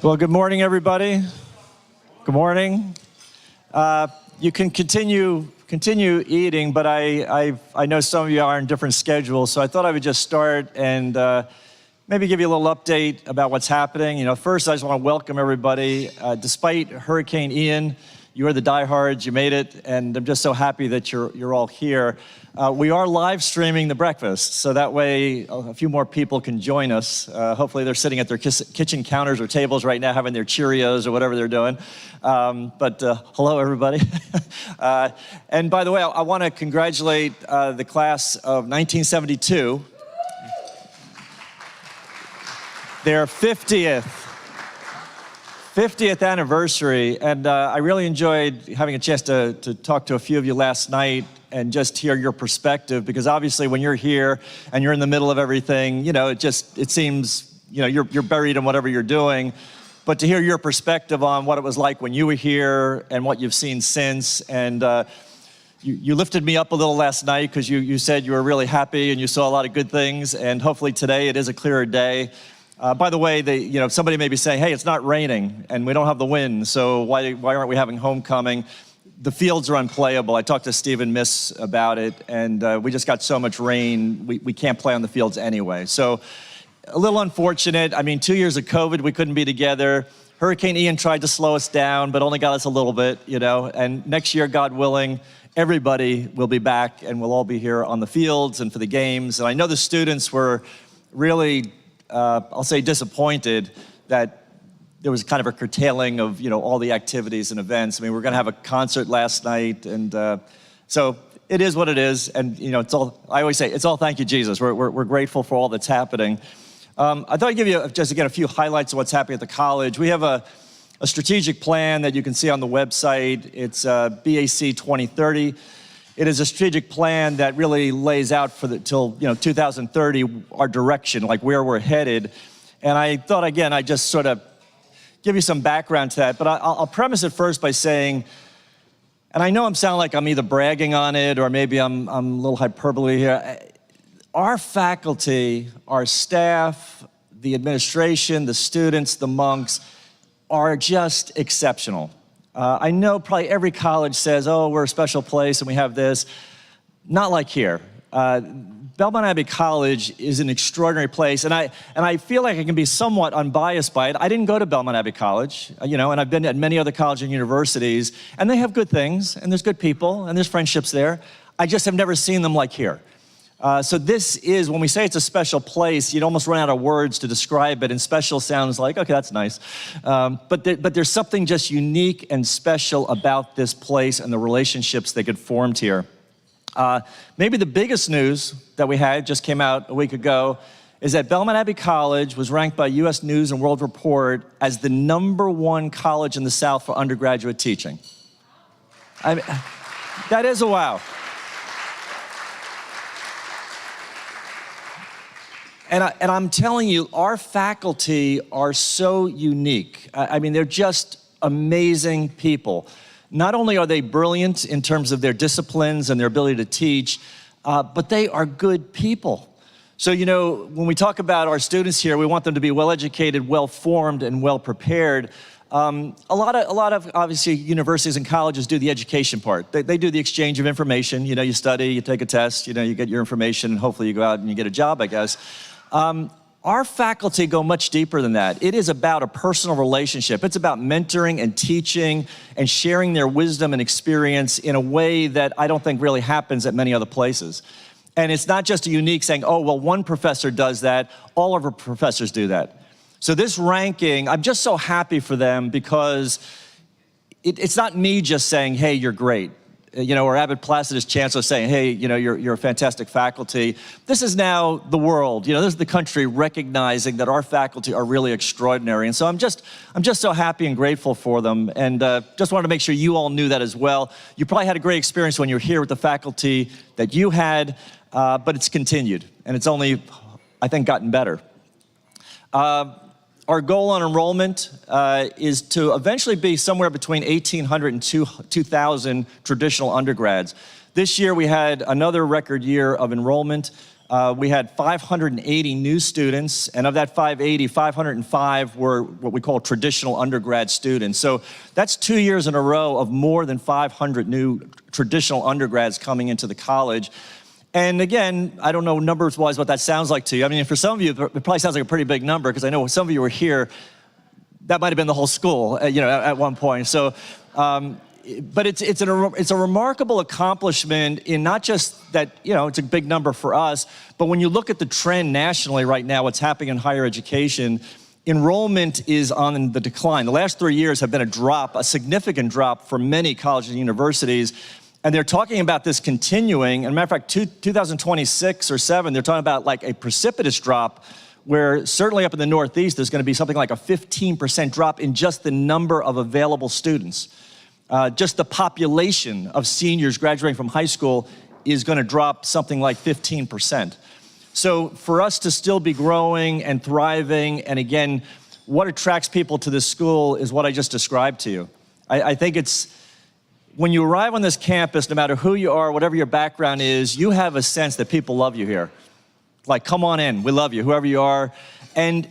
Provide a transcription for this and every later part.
Well, good morning, everybody. Good morning. You can continue eating, but I know some of you are in different schedules, so I thought I would just start and maybe give you a little update about what's happening. First, I just want to welcome everybody. Despite Hurricane Ian, you are the diehards, you made it, and I'm just so happy that you're all here. We are live streaming the breakfast, so that way a few more people can join us. Hopefully they're sitting at their kitchen counters or tables right now having their Cheerios or whatever they're doing. But hello, everybody. And by the way, I want to congratulate the class of 1972. Their 50th anniversary, and I really enjoyed having a chance to talk to a few of you last night and just hear your perspective, because obviously when you're here and you're in the middle of everything, it seems, you're buried in whatever you're doing. But to hear your perspective on what it was like when you were here and what you've seen since, and you lifted me up a little last night because you said you were really happy and you saw a lot of good things, and hopefully today it is a clearer day. By the way, somebody may be saying, hey, it's not raining and we don't have the wind, so why aren't we having homecoming? The fields are unplayable. I talked to Stephen Miss about it, and we just got so much rain, we can't play on the fields anyway. So a little unfortunate. 2 years of COVID, we couldn't be together. Hurricane Ian tried to slow us down, but only got us a little bit, and next year, God willing, everybody will be back and we'll all be here on the fields and for the games. And I know the students were really, I'll say, disappointed that there was kind of a curtailing of, all the activities and events. We're going to have a concert last night, and so it is what it is. And it's all, I always say, it's all thank you, Jesus. We're grateful for all that's happening. I thought I'd give you just again a few highlights of what's happening at the college. We have a strategic plan that you can see on the website. It's BAC 2030. It is a strategic plan that really lays out till 2030 our direction, like where we're headed. And I thought, again, I'd just sort of give you some background to that. But I'll premise it first by saying, and I know I'm sounding like I'm either bragging on it or maybe I'm a little hyperbole here. Our faculty, our staff, the administration, the students, the monks are just exceptional. I know probably every college says, oh, we're a special place and we have this. Not like here. Belmont Abbey College is an extraordinary place, and I feel like I can be somewhat unbiased by it. I didn't go to Belmont Abbey College, and I've been at many other colleges and universities, and they have good things, and there's good people, and there's friendships there. I just have never seen them like here. So this is, when we say it's a special place, you'd almost run out of words to describe it, and special sounds like, okay, that's nice. But there's something just unique and special about this place and the relationships that get formed here. Maybe the biggest news that we had, just came out a week ago, is that Belmont Abbey College was ranked by U.S. News and World Report as the #1 college in the South for undergraduate teaching. That is a wow. And I'm telling you, our faculty are so unique. They're just amazing people. Not only are they brilliant in terms of their disciplines and their ability to teach, but they are good people. So, when we talk about our students here, we want them to be well-educated, well-formed, and well-prepared. A lot of obviously universities and colleges do the education part. They do the exchange of information. You study, you take a test, you get your information, and hopefully you go out and you get a job, I guess. Our faculty go much deeper than that. It is about a personal relationship. It's about mentoring and teaching and sharing their wisdom and experience in a way that I don't think really happens at many other places. And it's not just a unique saying, oh, well, one professor does that. All of our professors do that. So this ranking, I'm just so happy for them, because it's not me just saying, hey, you're great. Or Abbott Placid as chancellor saying, hey, you're a fantastic faculty. This is now the world. This is the country recognizing that our faculty are really extraordinary. And so I'm just so happy and grateful for them. And just wanted to make sure you all knew that as well. You probably had a great experience when you were here with the faculty that you had, but it's continued. And it's only, I think, gotten better. Our goal on enrollment is to eventually be somewhere between 1,800 and 2,000 traditional undergrads. This year we had another record year of enrollment. We had 580 new students, and of that 580, 505 were what we call traditional undergrad students. So that's 2 years in a row of more than 500 new traditional undergrads coming into the college. And again, I don't know numbers-wise what that sounds like to you. I mean, for some of you, it probably sounds like a pretty big number, because I know some of you were here. That might have been the whole school, at one point. So, but it's a remarkable accomplishment in not just that, it's a big number for us, but when you look at the trend nationally right now, what's happening in higher education, enrollment is on the decline. The last 3 years have been a significant drop for many colleges and universities, and they're talking about this continuing. And matter of fact, 2026 or 7, they're talking about like a precipitous drop, where certainly up in the Northeast, there's going to be something like a 15% drop in just the number of available students. Just the population of seniors graduating from high school is going to drop something like 15%. So for us to still be growing and thriving, and again, what attracts people to this school is what I just described to you. I think it's, when you arrive on this campus, no matter who you are, whatever your background is, you have a sense that people love you here. Like, come on in, we love you, whoever you are. And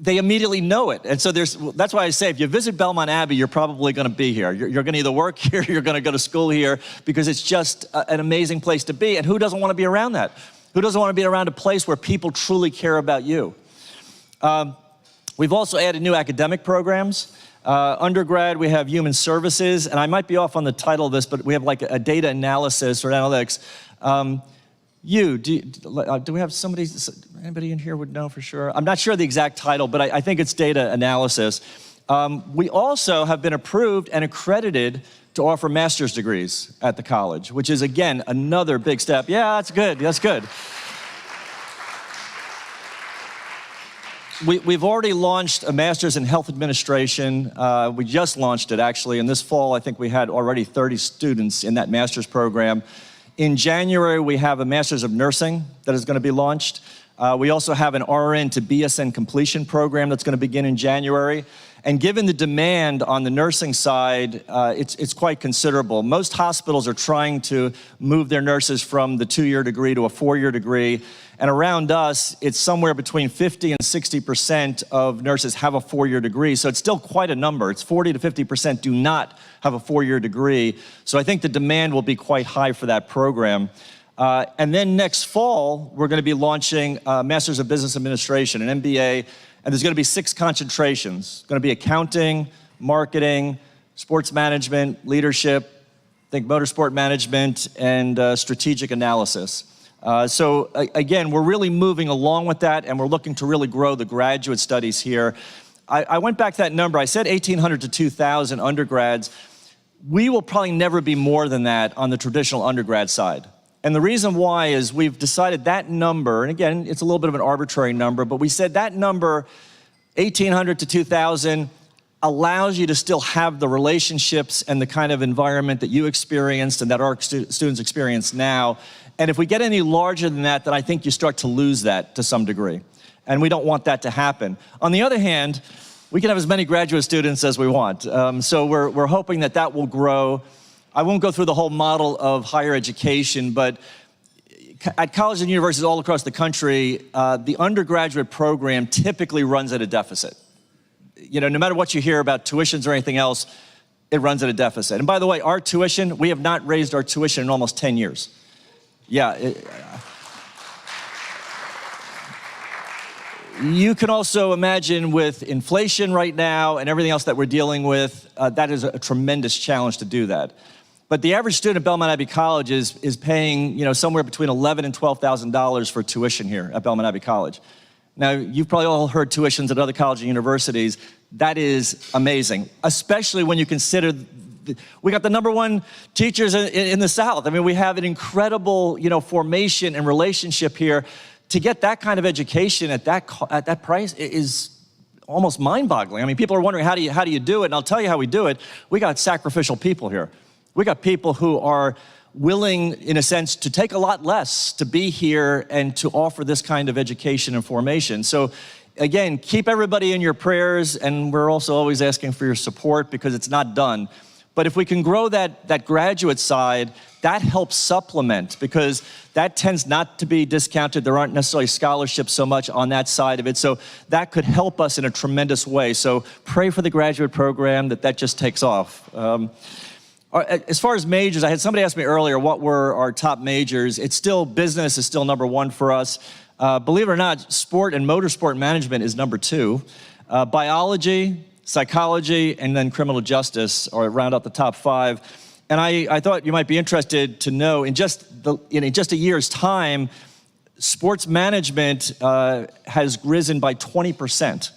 they immediately know it. And so that's why I say, if you visit Belmont Abbey, you're probably gonna be here. You're gonna either work here, you're gonna go to school here, because it's just an amazing place to be. And who doesn't wanna be around that? Who doesn't wanna be around a place where people truly care about you? We've also added new academic programs. Undergrad, we have human services, and I might be off on the title of this, but we have like a data analysis or analytics. Do we have anybody in here would know for sure? I'm not sure the exact title, but I think it's data analysis. We also have been approved and accredited to offer master's degrees at the college, which is, again, another big step. Yeah, that's good, that's good. We've already launched a master's in health administration. We just launched it, actually, and this fall, I think we had already 30 students in that master's program. In January, we have a Master's of Nursing that is going to be launched. We also have an RN to BSN completion program that's going to begin in January. And given the demand on the nursing side, it's quite considerable. Most hospitals are trying to move their nurses from the 2-year degree to a 4-year degree. And around us, it's somewhere between 50 and 60% of nurses have a 4-year degree. So it's still quite a number. It's 40 to 50% do not have a 4-year degree. So I think the demand will be quite high for that program. And then next fall, we're going to be launching a Master's of Business Administration, an MBA, and there's going to be 6 concentrations. It's going to be accounting, marketing, sports management, leadership, I think motorsport management, and strategic analysis. So again, we're really moving along with that, and we're looking to really grow the graduate studies here. I went back to that number. I said 1,800 to 2,000 undergrads. We will probably never be more than that on the traditional undergrad side. And the reason why is we've decided that number, and again, it's a little bit of an arbitrary number, but we said that number, 1,800 to 2,000, allows you to still have the relationships and the kind of environment that you experienced and that our students experience now. And if we get any larger than that, then I think you start to lose that to some degree. And we don't want that to happen. On the other hand, we can have as many graduate students as we want. So we're hoping that that will grow. I won't go through the whole model of higher education, but at colleges and universities all across the country, the undergraduate program typically runs at a deficit. No matter what you hear about tuitions or anything else, it runs at a deficit. And by the way, our tuition, we have not raised our tuition in almost 10 years. Yeah. You can also imagine with inflation right now and everything else that we're dealing with, that is a tremendous challenge to do that. But the average student at Belmont Abbey College is paying, somewhere between $11,000 and $12,000 for tuition here at Belmont Abbey College. Now, you've probably all heard tuitions at other colleges and universities. That is amazing, especially when you consider we got the #1 teachers in the South. I mean, we have an incredible, formation and relationship here. To get that kind of education at that price is almost mind-boggling. I mean, people are wondering, how do you do it? And I'll tell you how we do it. We got sacrificial people here. We got people who are willing, in a sense, to take a lot less to be here and to offer this kind of education and formation. So again, keep everybody in your prayers, and we're also always asking for your support because it's not done. But if we can grow that graduate side, that helps supplement, because that tends not to be discounted. There aren't necessarily scholarships so much on that side of it. So that could help us in a tremendous way. So pray for the graduate program that just takes off. As far as majors, I had somebody ask me earlier what were our top majors. It's still, business is still number one for us. Believe it or not, sport and motorsport management is number two. Biology, psychology, and then criminal justice are round out the top five. And I thought you might be interested to know, in just a year's time, sports management has risen by 20%,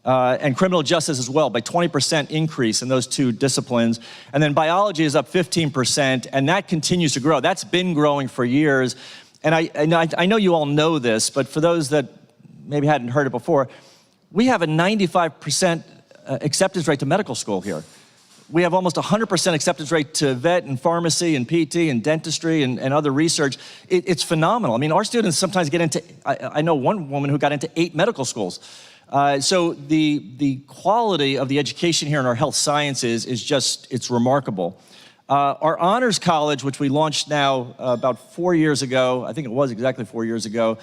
and criminal justice as well, by 20% increase in those two disciplines. And then biology is up 15%, and that continues to grow. That's been growing for years. And I know you all know this, but for those that maybe hadn't heard it before, we have a 95% acceptance rate to medical school here. We have almost 100% acceptance rate to vet and pharmacy and PT and dentistry and other research. It's phenomenal. I mean, our students sometimes get into, I know one woman who got into 8 medical schools. So the quality of the education here in our health sciences is just, it's remarkable. Our honors college, which we launched now about 4 years ago, I think it was exactly 4 years ago,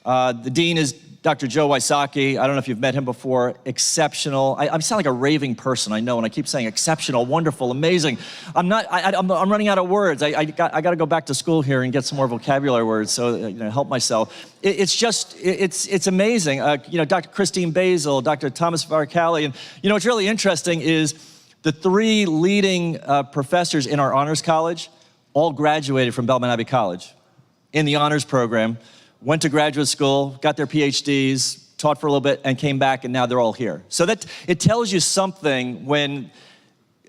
the dean is Dr. Joe Wysocki. I don't know if you've met him before. Exceptional. I sound like a raving person, I know, and I keep saying exceptional, wonderful, amazing. I'm running out of words. I got to go back to school here and get some more vocabulary words, so help myself. It's amazing. Dr. Christine Basil, Dr. Thomas Varcali, and what's really interesting is the 3 leading professors in our honors college all graduated from Belmont Abbey College in the honors program. Went to graduate school, got their PhDs, taught for a little bit, and came back, and now they're all here. So that it tells you something when,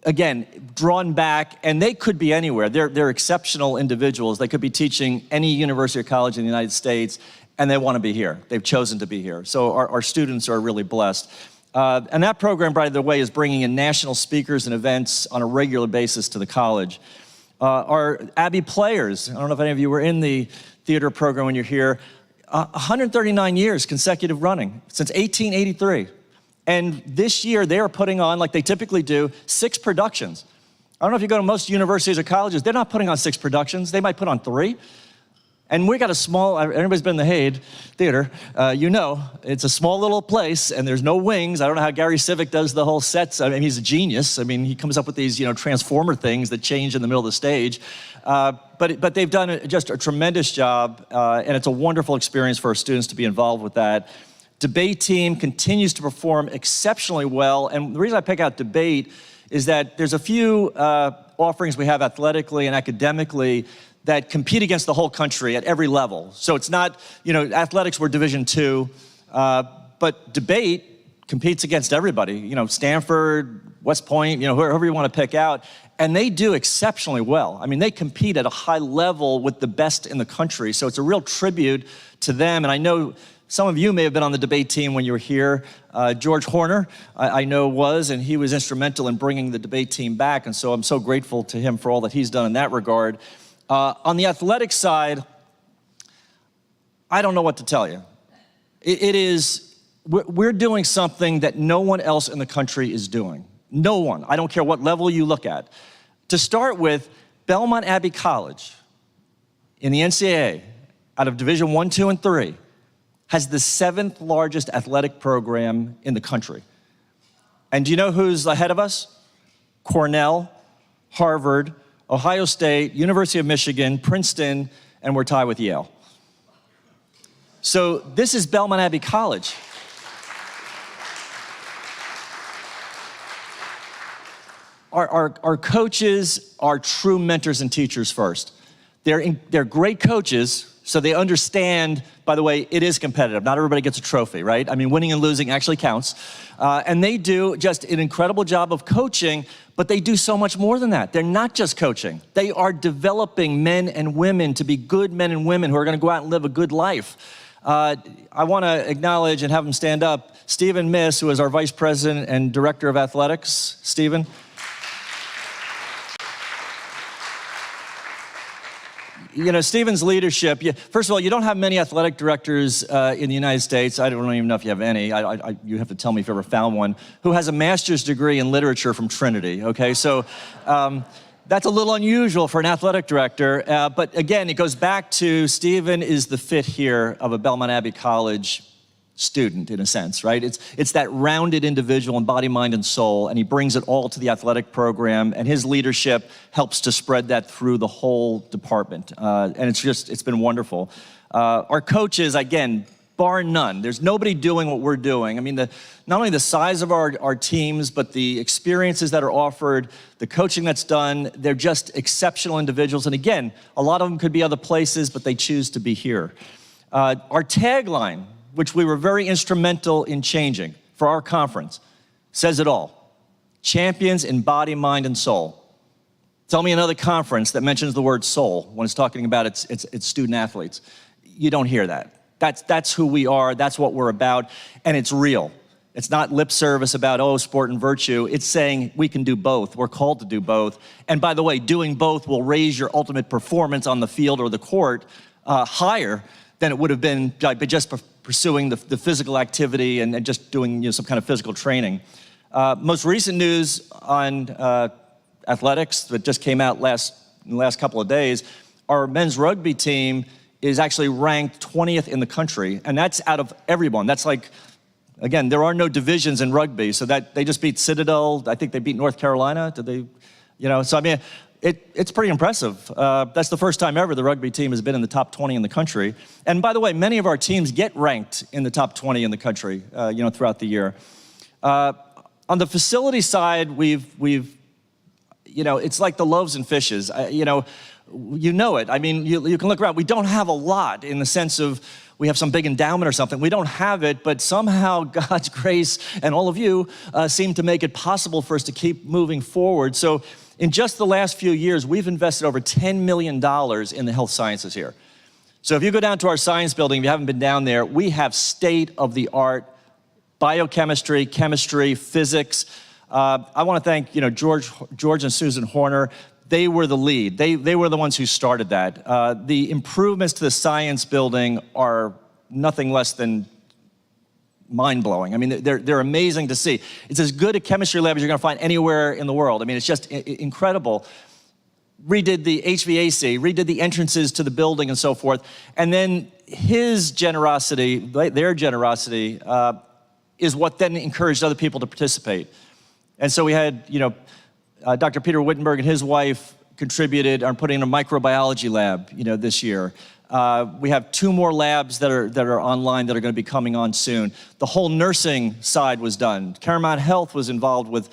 again, drawn back, and they could be anywhere. They're exceptional individuals. They could be teaching any university or college in the United States, and they want to be here. They've chosen to be here. So our students are really blessed. And that program, by the way, is bringing in national speakers and events on a regular basis to the college. Our Abbey players, I don't know if any of you were in the theater program when you're here, 139 years consecutive running, since 1883. And this year they are putting on, like they typically do, 6 productions. I don't know if you go to most universities or colleges, they're not putting on 6 productions, they might put on 3. And we got a small, everybody's been in the Haid Theater, it's a small little place and there's no wings. I don't know how Gary Civic does the whole sets. I mean, he's a genius. I mean, he comes up with these, transformer things that change in the middle of the stage. But they've done just a tremendous job, and it's a wonderful experience for our students to be involved with that. Debate team continues to perform exceptionally well, and the reason I pick out debate is that there's a few offerings we have athletically and academically that compete against the whole country at every level. So it's not, athletics were Division II, but debate competes against everybody, Stanford, West Point, whoever you want to pick out, and they do exceptionally well. I mean, they compete at a high level with the best in the country, so it's a real tribute to them, and I know some of you may have been on the debate team when you were here. George Horner, I know was, and he was instrumental in bringing the debate team back, and so I'm so grateful to him for all that he's done in that regard. On the athletic side, I don't know what to tell you. We're doing something that no one else in the country is doing. No one. I don't care what level you look at. To start with, Belmont Abbey College in the NCAA, out of Division I, II, and III, has the 7th largest athletic program in the country. And do you know who's ahead of us? Cornell, Harvard, Ohio State, University of Michigan, Princeton, and we're tied with Yale. So this is Belmont Abbey College. Our coaches are true mentors and teachers first. They're great coaches, so they understand, by the way, it is competitive. Not everybody gets a trophy, right? I mean, winning and losing actually counts. And they do just an incredible job of coaching, but they do so much more than that. They're not just coaching. They are developing men and women to be good men and women who are gonna go out and live a good life. I wanna acknowledge and have them stand up, Stephen Miss, who is our Vice President and Director of Athletics. Stephen. You know, Stephen's leadership, first of all, you don't have many athletic directors in the United States. I don't even know if you have any. You have to tell me if you ever found one, who has a master's degree in literature from Trinity, okay? So that's a little unusual for an athletic director. But again, it goes back to Stephen is the fit here of a Belmont Abbey College student, in a sense, right? It's that rounded individual in body, mind, and soul, and he brings it all to the athletic program, and his leadership helps to spread that through the whole department. And it's been wonderful. Our coaches, again, bar none, there's nobody doing what we're doing. I mean, not only the size of our teams, but the experiences that are offered, the coaching that's done, they're just exceptional individuals. And again, a lot of them could be other places, but they choose to be here. Our tagline, which we were very instrumental in changing for our conference, says it all. Champions in body, mind, and soul. Tell me another conference that mentions the word soul when it's talking about its student athletes. You don't hear that. That's who we are, that's what we're about, and it's real. It's not lip service about, oh, sport and virtue. It's saying we can do both. We're called to do both. And by the way, doing both will raise your ultimate performance on the field or the court higher than it would have been by just pursuing the physical activity and just doing some kind of physical training. Most recent news on athletics that just came out in the last couple of days, our men's rugby team is actually ranked 20th in the country, and that's out of everyone. That's like, again, there are no divisions in rugby, so that they just beat Citadel. I think they beat North Carolina. Did they, so I mean, it's pretty impressive. That's the first time ever the rugby team has been in the top 20 in the country. And by the way, many of our teams get ranked in the top 20 in the country, throughout the year. On the facility side, we've it's like the loaves and fishes. You know it. I mean, you can look around. We don't have a lot in the sense of we have some big endowment or something. We don't have it, but somehow God's grace and all of you seem to make it possible for us to keep moving forward. So in just the last few years, we've invested over $10 million in the health sciences here. So if you go down to our science building, if you haven't been down there, we have state-of-the-art biochemistry, chemistry, physics. I want to thank George and Susan Horner. They were the lead. They were the ones who started that. The improvements to the science building are nothing less than mind-blowing. I mean, they're amazing to see. It's as good a chemistry lab as you're going to find anywhere in the world. I mean, it's just incredible. Redid the HVAC, redid the entrances to the building and so forth. And then his generosity, their generosity, is what then encouraged other people to participate. And so we had, Dr. Peter Wittenberg and his wife contributed on putting in a microbiology lab, this year. We have 2 more labs that are online that are going to be coming on soon. The whole nursing side was done. Caramount Health was involved with,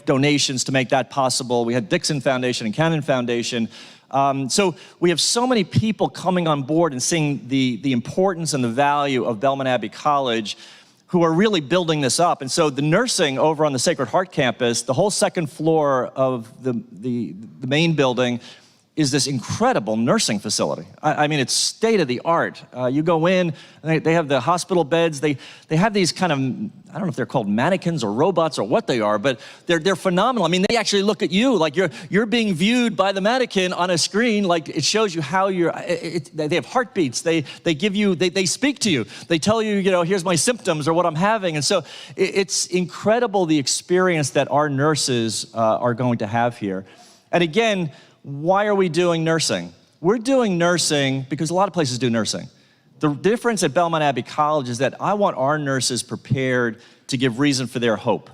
donations to make that possible. We had Dixon Foundation and Cannon Foundation. So we have so many people coming on board and seeing the importance and the value of Belmont Abbey College, who are really building this up. And so the nursing over on the Sacred Heart campus, the whole second floor of the main building is this incredible nursing facility. I mean, it's state-of-the-art. You go in, and they have the hospital beds. They have these kind of, I don't know if they're called mannequins or robots or what they are, but they're phenomenal. I mean, they actually look at you like you're being viewed by the mannequin on a screen, like it shows you how they have heartbeats. They give you, they speak to you. They tell you, here's my symptoms or what I'm having. And so it's incredible the experience that our nurses are going to have here. And again, why are we doing nursing? We're doing nursing because a lot of places do nursing. The difference at Belmont Abbey College is that I want our nurses prepared to give reason for their hope.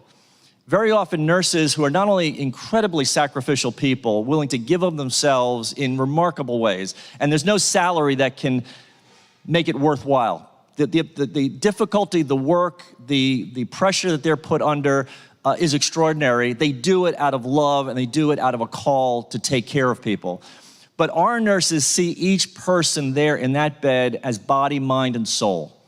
Very often nurses who are not only incredibly sacrificial people, willing to give of themselves in remarkable ways, and there's no salary that can make it worthwhile. The difficulty, the work, the pressure that they're put under is extraordinary. They do it out of love, and they do it out of a call to take care of people. But our nurses see each person there in that bed as body, mind, and soul.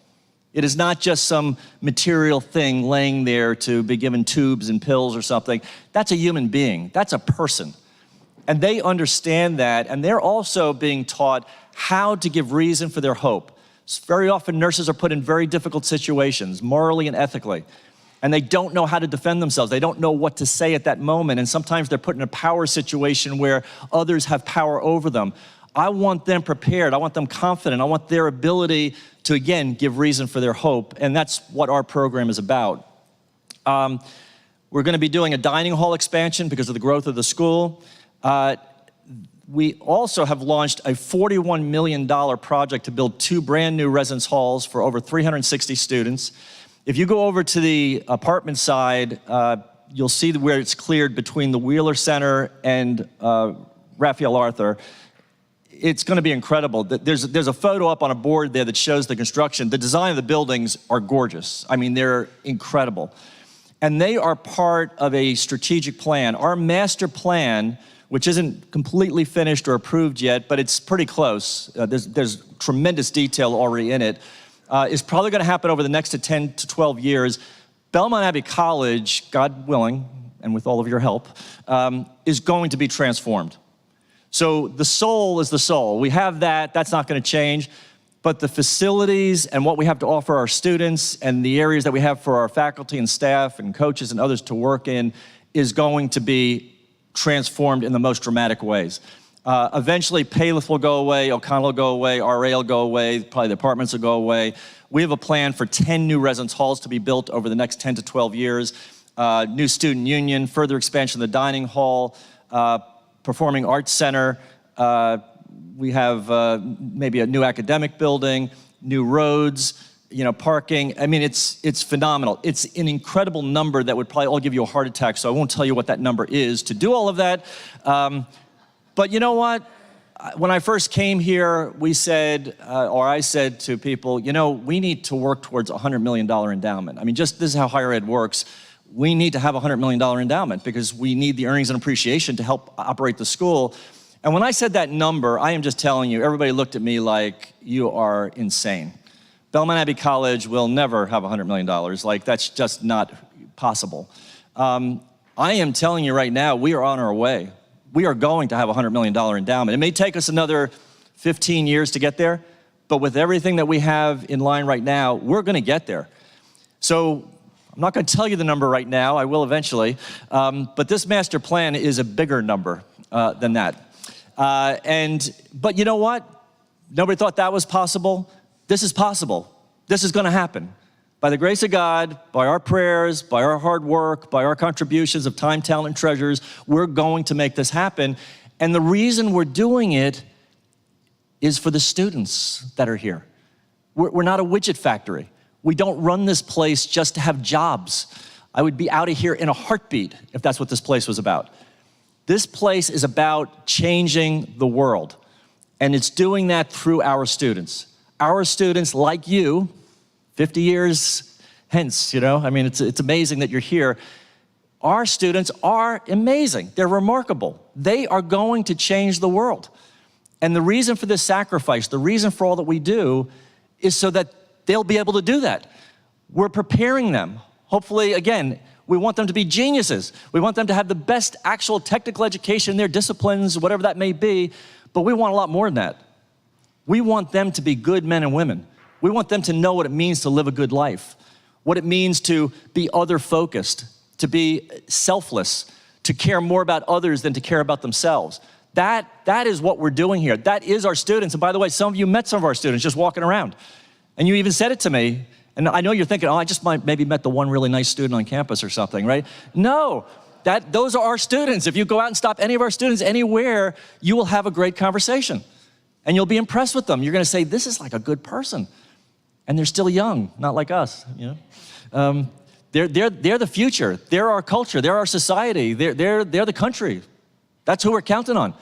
It is not just some material thing laying there to be given tubes and pills or something. That's a human being. That's a person. And they understand that, and they're also being taught how to give reason for their hope. Very often nurses are put in very difficult situations, morally and ethically, and they don't know how to defend themselves. They don't know what to say at that moment, and sometimes they're put in a power situation where others have power over them. I want them prepared. I want them confident. I want their ability to, again, give reason for their hope. And that's what our program is about. We're going to be doing a dining hall expansion because of the growth of the school. We also have launched a $41 million project to build 2 brand new residence halls for over 360 students. If you go over to the apartment side, you'll see where it's cleared between the Wheeler Center and Raphael Arthur. It's going to be incredible. There's a photo up on a board there that shows the construction. The design of the buildings are gorgeous. I mean, they're incredible. And they are part of a strategic plan. Our master plan, which isn't completely finished or approved yet, but it's pretty close. There's tremendous detail already in it, is probably going to happen over the next 10 to 12 years. Belmont Abbey College, God willing, and with all of your help, is going to be transformed. So the soul is the soul. We have that. That's not going to change. But the facilities and what we have to offer our students and the areas that we have for our faculty and staff and coaches and others to work in is going to be transformed in the most dramatic ways. Eventually, Payleth will go away, O'Connell will go away, RA will go away, probably the apartments will go away. We have a plan for 10 new residence halls to be built over the next 10 to 12 years. New student union, further expansion of the dining hall, performing arts center. We have maybe a new academic building, new roads, parking. I mean, it's phenomenal. It's an incredible number that would probably all give you a heart attack, so I won't tell you what that number is to do all of that. But you know what? When I first came here, we said, or I said to people, we need to work towards a $100 million endowment. I mean, this is how higher ed works. We need to have a $100 million endowment because we need the earnings and appreciation to help operate the school. And when I said that number, I am just telling you, everybody looked at me like, you are insane. Belmont Abbey College will never have $100 million. Like, that's just not possible. I am telling you right now, we are on our way. We are going to have a $100 million endowment. It may take us another 15 years to get there, but with everything that we have in line right now, we're going to get there. So I'm not going to tell you the number right now. I will eventually. But this master plan is a bigger number than that. But you know what? Nobody thought that was possible. This is possible. This is going to happen. By the grace of God, by our prayers, by our hard work, by our contributions of time, talent, and treasures, we're going to make this happen. And the reason we're doing it is for the students that are here. We're not a widget factory. We don't run this place just to have jobs. I would be out of here in a heartbeat if that's what this place was about. This place is about changing the world, and it's doing that through our students. Our students, like you, 50 years hence, I mean, it's amazing that you're here. Our students are amazing. They're remarkable. They are going to change the world. And the reason for this sacrifice, the reason for all that we do, is so that they'll be able to do that. We're preparing them. Hopefully, again, we want them to be geniuses. We want them to have the best actual technical education in their disciplines, whatever that may be, but we want a lot more than that. We want them to be good men and women. We want them to know what it means to live a good life, what it means to be other-focused, to be selfless, to care more about others than to care about themselves. That is what we're doing here. That is our students. And by the way, some of you met some of our students just walking around. And you even said it to me. And I know you're thinking, I just maybe met the one really nice student on campus or something, right? No, those are our students. If you go out and stop any of our students anywhere, you will have a great conversation. And you'll be impressed with them. You're going to say, this is like a good person. And they're still young, not like us, They're the future. They're our culture. They're our society. They're the country. That's who we're counting on.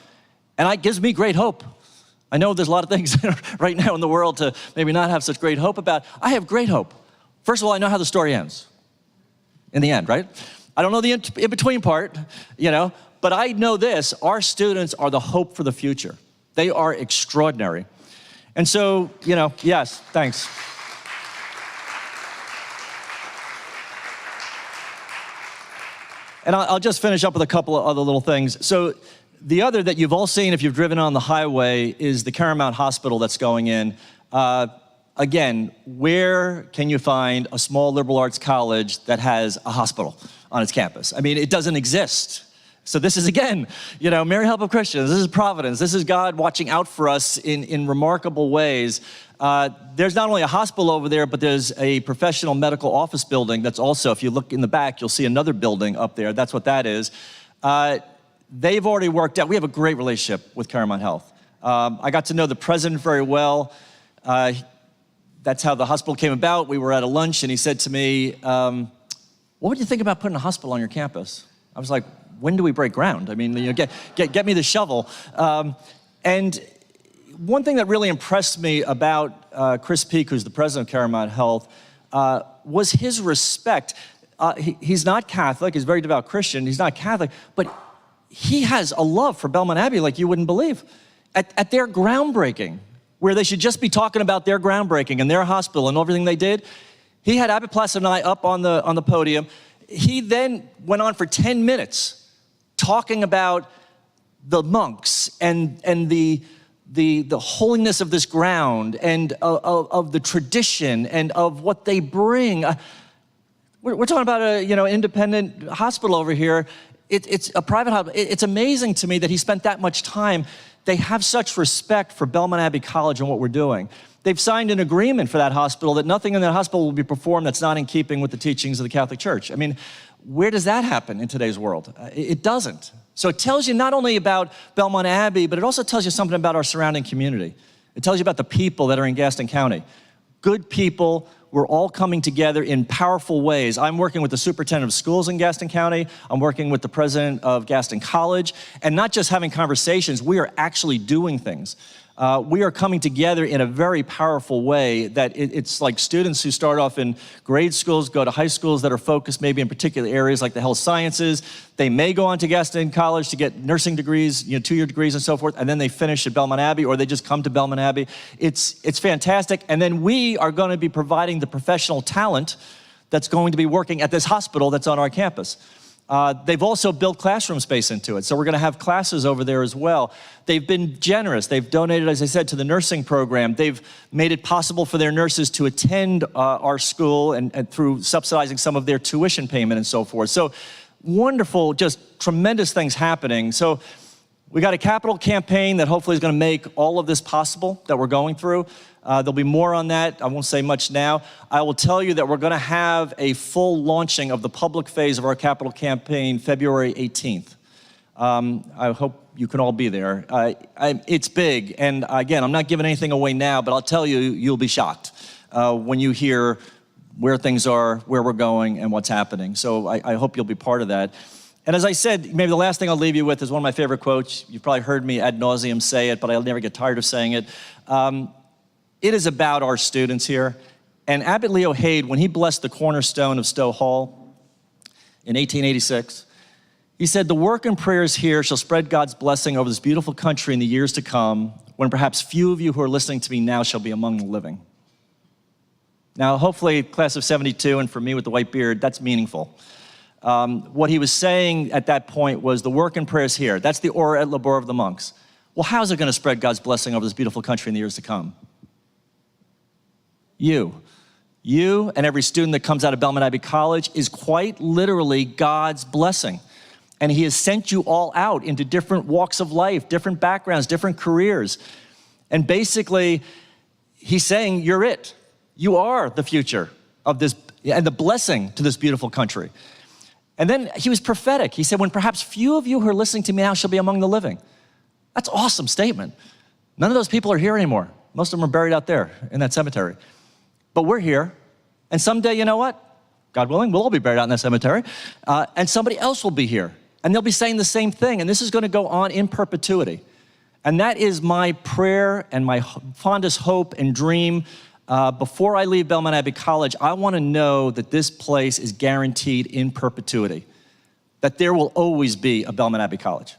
And it gives me great hope. I know there's a lot of things right now in the world to maybe not have such great hope about. I have great hope. First of all, I know how the story ends. In the end, right? I don't know the in-between part, but I know this. Our students are the hope for the future. They are extraordinary. And so, yes, thanks. And I'll just finish up with a couple of other little things. So the other that you've all seen if you've driven on the highway is the Caramount Hospital that's going in. Again, where can you find a small liberal arts college that has a hospital on its campus? I mean, it doesn't exist. So this is, again, Mary Help of Christians. This is providence. This is God watching out for us in remarkable ways. There's not only a hospital over there, but there's a professional medical office building that's also, if you look in the back, you'll see another building up there. That's what that is. They've already worked out. We have a great relationship with Claremont Health. I got to know the president very well. That's how the hospital came about. We were at a lunch, and he said to me, what would you think about putting a hospital on your campus? I was like, when do we break ground? I mean, get me the shovel. And one thing that really impressed me about Chris Peak, who's the president of Claremont Health, was his respect. He's not Catholic. He's a very devout Christian. He's not Catholic, but he has a love for Belmont Abbey like you wouldn't believe. At their groundbreaking, where they should just be talking about their groundbreaking and their hospital and everything they did, he had Abbot Placid and I up on the podium. He then went on for 10 minutes talking about the monks and the holiness of this ground and of the tradition and of what they bring. We're talking about an independent hospital over here. It's a private hospital. It's amazing to me that he spent that much time. They have such respect for Belmont Abbey College and what we're doing. They've signed an agreement for that hospital that nothing in that hospital will be performed that's not in keeping with the teachings of the Catholic Church. I mean, where does that happen in today's world? It doesn't. So it tells you not only about Belmont Abbey, but it also tells you something about our surrounding community. It tells you about the people that are in Gaston County. Good people. We're all coming together in powerful ways. I'm working with the superintendent of schools in Gaston County. I'm working with the president of Gaston College. And not just having conversations, we are actually doing things. We are coming together in a very powerful way that it's like students who start off in grade schools, go to high schools that are focused maybe in particular areas like the health sciences. They may go on to Gaston College to get nursing degrees, 2-year degrees and so forth, and then they finish at Belmont Abbey, or they just come to Belmont Abbey. It's fantastic. And then we are going to be providing the professional talent that's going to be working at this hospital that's on our campus. They've also built classroom space into it, so we're going to have classes over there as well. They've been generous. They've donated, as I said, to the nursing program. They've made it possible for their nurses to attend our school and through subsidizing some of their tuition payment and so forth. So wonderful, just tremendous things happening. So we got a capital campaign that hopefully is going to make all of this possible that we're going through. There'll be more on that. I won't say much now. I will tell you that we're going to have a full launching of the public phase of our capital campaign February 18th. I hope you can all be there. It's big, and again, I'm not giving anything away now, but I'll tell you, you'll be shocked when you hear where things are, where we're going, and what's happening. So I hope you'll be part of that. And as I said, maybe the last thing I'll leave you with is one of my favorite quotes. You've probably heard me ad nauseum say it, but I'll never get tired of saying it. It is about our students here. And Abbot Leo Haid, when he blessed the cornerstone of Stowe Hall in 1886, he said, "The work and prayers here shall spread God's blessing over this beautiful country in the years to come, when perhaps few of you who are listening to me now shall be among the living." Now, hopefully, class of 72, and for me with the white beard, that's meaningful. What he was saying at that point was the work and prayers here. That's the ora et labora of the monks. Well, how's it going to spread God's blessing over this beautiful country in the years to come? You and every student that comes out of Belmont Abbey College is quite literally God's blessing. And he has sent you all out into different walks of life, different backgrounds, different careers. And basically, he's saying, you're it. You are the future of this and the blessing to this beautiful country. And then he was prophetic. He said, when perhaps few of you who are listening to me now shall be among the living. That's an awesome statement. None of those people are here anymore. Most of them are buried out there in that cemetery. But we're here, and someday, you know what? God willing, we'll all be buried out in that cemetery, and somebody else will be here, and they'll be saying the same thing, and this is going to go on in perpetuity. And that is my prayer and my fondest hope and dream. Before I leave Belmont Abbey College, I want to know that this place is guaranteed in perpetuity, that there will always be a Belmont Abbey College.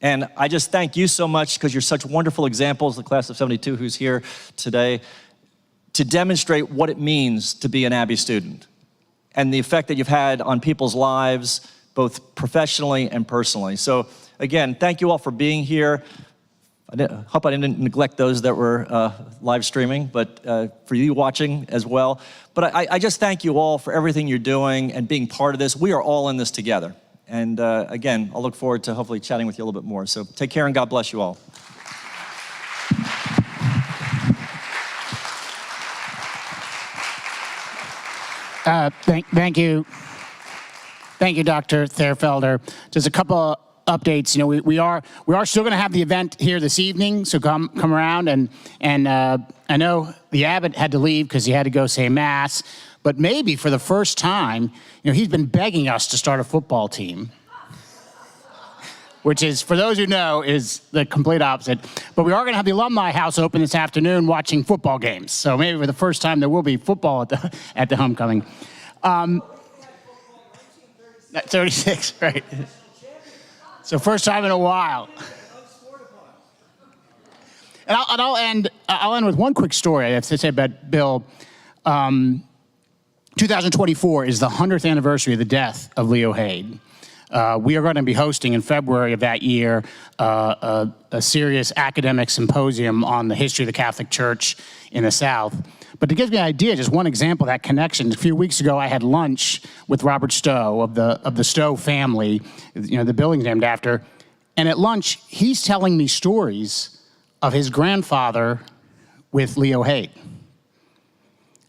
And I just thank you so much because you're such wonderful examples, the class of 72 who's here today, to demonstrate what it means to be an Abbey student and the effect that you've had on people's lives, both professionally and personally. So again, thank you all for being here. I hope I didn't neglect those that were live streaming, but for you watching as well. But I just thank you all for everything you're doing and being part of this. We are all in this together. And again, I'll look forward to hopefully chatting with you a little bit more. So take care and God bless you all. Thank you. Thank you, Dr. Thaerfelder. Just a couple updates. You know, we are still going to have the event here this evening, so come around. And I know the abbot had to leave because he had to go say mass, but maybe for the first time, you know, he's been begging us to start a football team, which is, for those who know, is the complete opposite. But we are going to have the alumni house open this afternoon watching football games. So maybe for the first time there will be football at the homecoming. 36, right. So first time in a while. And I'll end with one quick story I have to say about Bill. 2024 is the 100th anniversary of the death of Leo Haid. We are going to be hosting in February of that year a serious academic symposium on the history of the Catholic Church in the South. But to give you an idea, just one example of that connection, a few weeks ago I had lunch with Robert Stowe of the Stowe family, you know, the building's named after, and at lunch he's telling me stories of his grandfather with Leo Haid.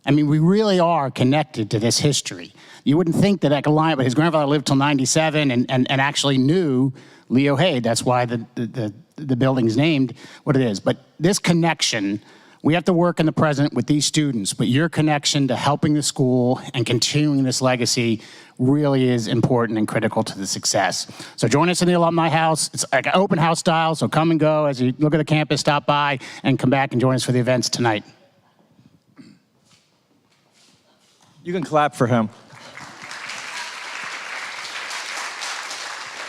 I mean, we really are connected to this history. You wouldn't think that could line up, but his grandfather lived till 97 and actually knew Leo Haid. That's why the building's named what it is. But this connection, we have to work in the present with these students, but your connection to helping the school and continuing this legacy really is important and critical to the success. So join us in the alumni house. It's like an open house style, so come and go as you look at the campus, stop by, and come back and join us for the events tonight. You can clap for him.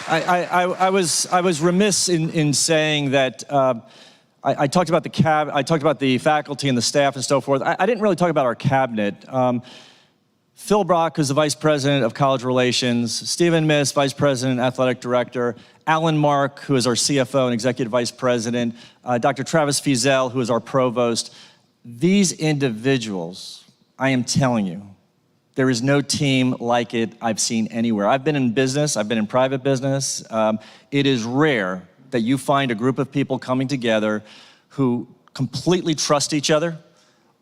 I was remiss in saying that I talked about I talked about the faculty and the staff and so forth. I didn't really talk about our cabinet. Phil Brock, who's the Vice President of College Relations, Stephen Miss, Vice President, Athletic Director, Alan Mark, who is our CFO and Executive Vice President, Dr. Travis Fizel, who is our Provost. These individuals, I am telling you, there is no team like it I've seen anywhere. I've been in business, I've been in private business. It is rare that you find a group of people coming together who completely trust each other,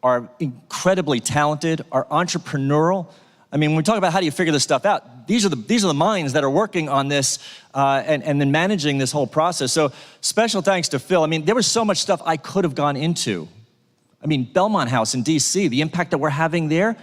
are incredibly talented, are entrepreneurial. I mean, when we talk about how do you figure this stuff out, these are the minds that are working on this and then managing this whole process. So special thanks to Phil. I mean, there was so much stuff I could have gone into. I mean, Belmont House in DC, the impact that we're having there.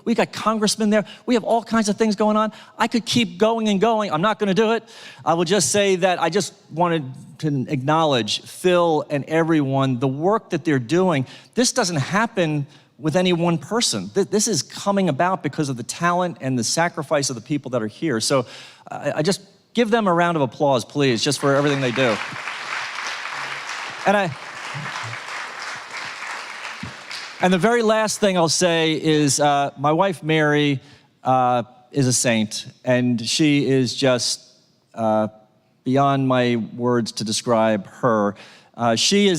We got congressmen there. We have all kinds of things going on. I could keep going and going. I'm not going to do it. I will just say that I just wanted to acknowledge Phil and everyone, the work that they're doing. This doesn't happen with any one person. This is coming about because of the talent and the sacrifice of the people that are here. So I just give them a round of applause, please, just for everything they do. And the very last thing I'll say is my wife, Mary, is a saint, and she is just beyond my words to describe her. She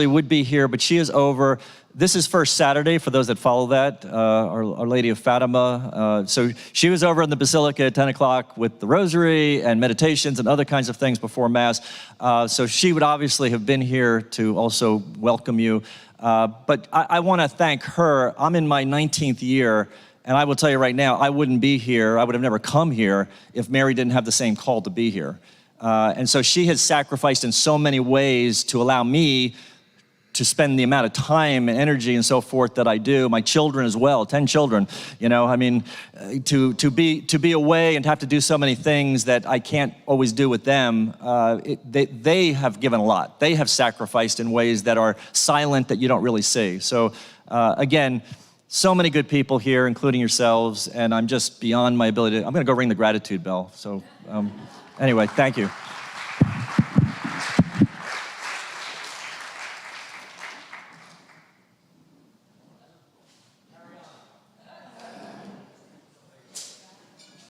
would be here, but she is over. This is First Saturday, for those that follow that, Our Lady of Fatima. So she was over in the Basilica at 10 o'clock with the rosary and meditations and other kinds of things before Mass. So she would obviously have been here to also welcome you. But I want to thank her. I'm in my 19th year, and I will tell you right now, I wouldn't be here. I would have never come here if Mary didn't have the same call to be here. And so she has sacrificed in so many ways to allow me to spend the amount of time and energy and so forth that I do. My children as well, 10 children. You know, I mean, to be away and to have to do so many things that I can't always do with them, they have given a lot. They have sacrificed in ways that are silent that you don't really see. So again, so many good people here, including yourselves, and I'm just beyond my ability. I'm gonna go ring the gratitude bell. So anyway, thank you.